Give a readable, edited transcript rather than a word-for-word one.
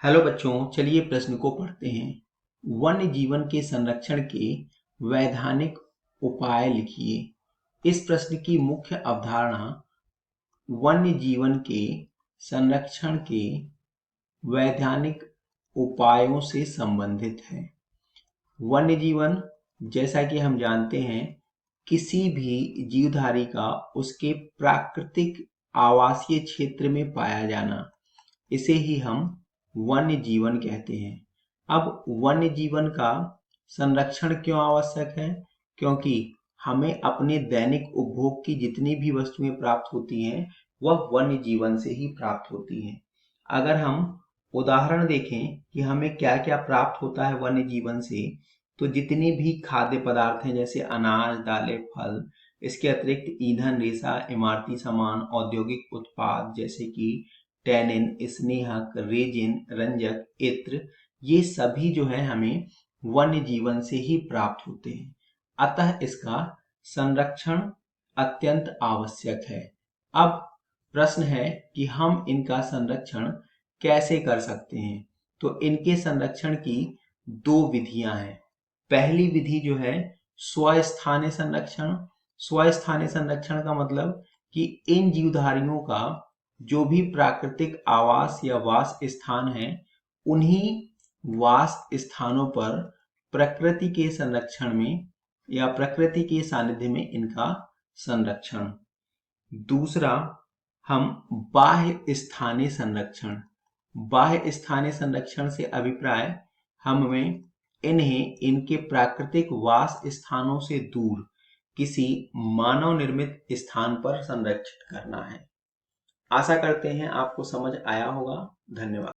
Hello बच्चों, चलिए प्रश्न को पढ़ते हैं। वन्य जीवन के संरक्षण के वैधानिक उपाय लिखिए। इस प्रश्न की मुख्य अवधारणा वन्य जीवन के संरक्षण के वैधानिक उपायों से संबंधित है। वन्य जीवन, जैसा कि हम जानते हैं, किसी भी जीवधारी का उसके प्राकृतिक आवासीय क्षेत्र में पाया जाना, इसे ही हम वन्य जीवन कहते हैं। अब वन्य जीवन का संरक्षण क्यों आवश्यक है? क्योंकि हमें अपने दैनिक उपभोग की जितनी भी वस्तुएं प्राप्त होती हैं वह वन्य जीवन से ही प्राप्त होती हैं। अगर हम उदाहरण देखें कि हमें क्या क्या प्राप्त होता है वन्य जीवन से, तो जितनी भी खाद्य पदार्थ हैं जैसे अनाज, दालें, फल, इसके अतिरिक्त ईंधन, रेशा, इमारती सामान, औद्योगिक उत्पाद जैसे कि टैनिन, स्नेहक, रेजिन, रंजक, इत्र, ये सभी जो है हमें वन्य जीवन से ही प्राप्त होते हैं। अतः इसका संरक्षण अत्यंत आवश्यक है। अब प्रश्न है कि हम इनका संरक्षण कैसे कर सकते हैं। तो इनके संरक्षण की दो विधियां हैं। पहली विधि जो है स्वस्थानीय संरक्षण। स्वस्थानीय संरक्षण का मतलब कि इन जीवधारियों का जो भी प्राकृतिक आवास या वास स्थान है, उन्हीं वास स्थानों पर प्रकृति के संरक्षण में या प्रकृति के सानिध्य में इनका संरक्षण। दूसरा, हम बाह्य स्थानीय संरक्षण। बाह्य स्थानीय संरक्षण से अभिप्राय हमें इन्हें इनके प्राकृतिक वास स्थानों से दूर किसी मानव निर्मित स्थान पर संरक्षित करना है। आशा करते हैं आपको समझ आया होगा। धन्यवाद।